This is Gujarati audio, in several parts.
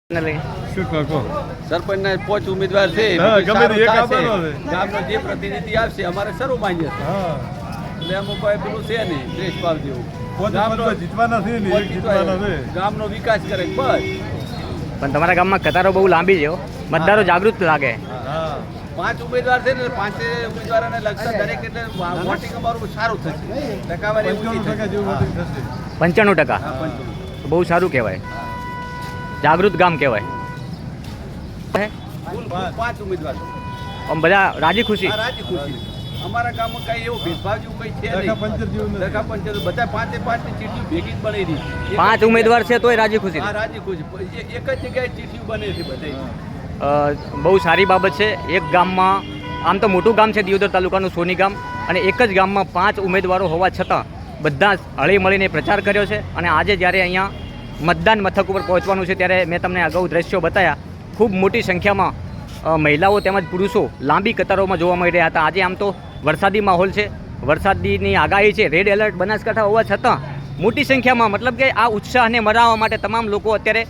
સરપંચના 5 ઉમેદવાર છે. ગામનો જે પ્રતિનિધિ આવશે અમારે સર્વમાન્ય છે. એટલે અમુક પેલું છે નહીં દેશપાલ જેવું ગામનો વિકાસ કરે બસ. પણ તમારા ગામમાં કતારો બહુ લાંબી છે, મતદારો જાગૃત લાગે. 5 ઉમેદવાર છે ને 5 ઉમેદવારોને લગતા દરેક એટલે વોટિંગ અમારું સારું થશે. ટકાવારી 95%. બહુ સારું કહેવાય, જાગૃત ગામ કહેવાય. 5 ઉમેદવાર આમ બધા રાજી ખુશી. રાજી ખુશી. અમારા ગામમાં કઈ એવું ભેદભાવ જેવું કઈ છે નહીં. બધા 5 ની ચીઠીઓ ભેગી જ બની રહી. 5 ઉમેદવાર છે તોય રાજી ખુશી. રાજી ખુશી. એક જ જગ્યાએ ચીઠીઓ બને છે બધે. બહુ સારી બાબત છે. એક ગામમાં, આમ તો મોટું ગામ છે દિયોદર તાલુકાનું સોની ગામ, અને એક જ ગામમાં 5 ઉમેદવારો હોવા છતાં બધા હળી મળીને પ્રચાર કર્યો છે. અને આજે જ્યારે અહીંયા મતદાન મથક ઉપર પહોંચવાનું છે ત્યારે મેં તમને અગાઉ દ્રશ્યો બતાવ્યા. ખૂબ મોટી સંખ્યામાં મહિલાઓ તેમજ પુરુષો લાંબી કતારોમાં જોવા મળી રહ્યા હતા. આજે આમ તો વરસાદી માહોલ છે, વરસાદની આગાહી છે, રેડ એલર્ટ બનાસકાંઠા હોવા છતાં મોટી સંખ્યામાં, મતલબ કે આ ઉત્સાહને મનાવવા માટે તમામ લોકો અત્યારે,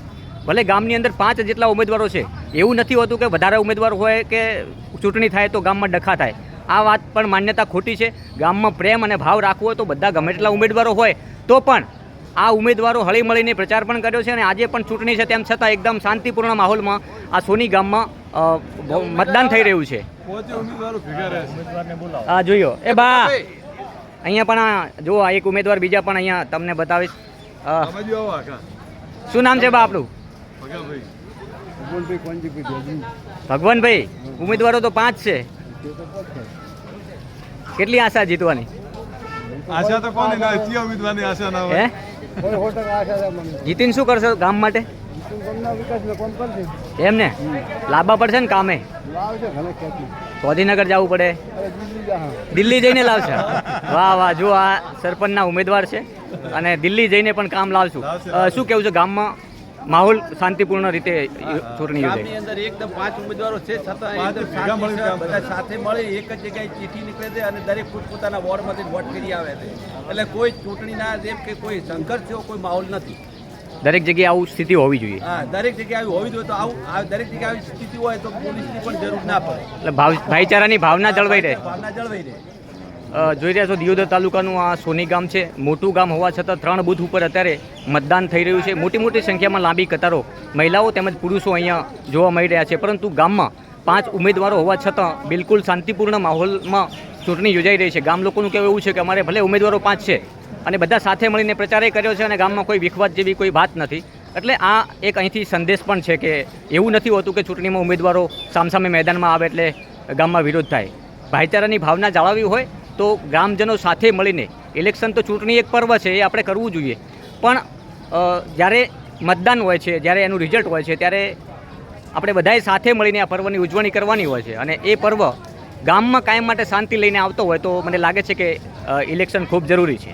ભલે ગામની અંદર 5 જેટલા ઉમેદવારો છે, એવું નથી હોતું કે વધારે ઉમેદવાર હોય કે ચૂંટણી થાય તો ગામમાં ડખા થાય. આ વાત પણ માન્યતા ખોટી છે. ગામમાં પ્રેમ અને ભાવ રાખવો હોય તો બધા ગમે તેટલા ઉમેદવારો હોય તો પણ આ ઉમેદવારો હળી મળીને પ્રચાર પણ કર્યો છે. અને આજે પણ ચૂંટણી છે તેમ છતાં એકદમ શાંતિપૂર્ણ માહોલમાં આ સોની ગામમાં મતદાન થઈ રહ્યું છે. હા જોયો એ બા, અહીંયા પણ જો એક ઉમેદવાર બીજા પણ અહીંયા તમને બતાવીશ. શું નામ છે બા આપણું? ભગવાનભાઈ. ઉમેદવારો તો 5 છે. કેટલી આશા જીતવાની? આશા તો કોને ના, કઈ ઉમેદવારની આશા ના હોય. જીતીને શું કરશો ગામ માટે? એમને લાવવા પડશે ને કામે. ગાંધીનગર જવું પડે, દિલ્હી જઈને લાવશે. વાહ વાહ, જો આ સરપંચના ઉમેદવાર છે અને દિલ્હી જઈને પણ કામ લાવશું. શું કેવું છે, ગામમાં માહોલ શાંતિપૂર્ણ રીતે ચૂંટણી યોજાય? ગામની અંદર એકદમ 5 ઉમેદવારો છે છતાં બધા સાથે મળી એક જ જગ્યાએ ચીઠી નીકળે છે અને દરેક પોતપોતાના વોર્ડમાંથી વોટ કરી આવે છે. એટલે કોઈ ચૂંટણીના જેમ કે કોઈ સંઘર્ષ જેવો કોઈ માહોલ નથી. દરેક જગ્યાએ આવું સ્થિતિ હોવી જોઈએ. હા, દરેક જગ્યાએ આવી હોવી જોઈએ. તો આવું દરેક જગ્યાએ આવી સ્થિતિ હોય તો પોલીસની પણ જરૂર ના પડે. એટલે ભાઈચારાની ભાવના જળવાઈ રહે. ભાવના જળવાઈ રહે. જોઈ રહ્યા છો દિયોદર તાલુકાનું આ સોની ગામ છે. મોટું ગામ હોવા છતાં 3 બૂથ ઉપર અત્યારે મતદાન થઈ રહ્યું છે. મોટી મોટી સંખ્યામાં લાંબી કતારો મહિલાઓ તેમજ પુરુષો અહીંયા જોવા મળી રહ્યા છે. પરંતુ ગામમાં 5 ઉમેદવારો હોવા છતાં બિલકુલ શાંતિપૂર્ણ માહોલમાં ચૂંટણી યોજાઈ રહી છે. ગામ લોકોનું કહેવું એવું છે કે અમારે ભલે ઉમેદવારો 5 છે અને બધા સાથે મળીને પ્રચારે કર્યો છે અને ગામમાં કોઈ વિખવાદ જેવી કોઈ વાત નથી. એટલે આ એક અહીંથી સંદેશ પણ છે કે એવું નથી હોતું કે ચૂંટણીમાં ઉમેદવારો સામસામે મેદાનમાં આવે એટલે ગામમાં વિરોધ થાય. ભાઈચારાની ભાવના જાળવવી હોય તો ગ્રામજનો સાથે મળીને, ઇલેક્શન તો ચૂંટણી એક પર્વ છે, એ આપણે કરવું જોઈએ. પણ જ્યારે મતદાન હોય છે, જ્યારે એનું રિઝલ્ટ હોય છે, ત્યારે આપણે બધાએ સાથે મળીને આ પર્વની ઉજવણી કરવાની હોય છે. અને એ પર્વ ગામમાં કાયમ માટે શાંતિ લઈને આવતો હોય તો મને લાગે છે કે ઇલેક્શન ખૂબ જરૂરી છે.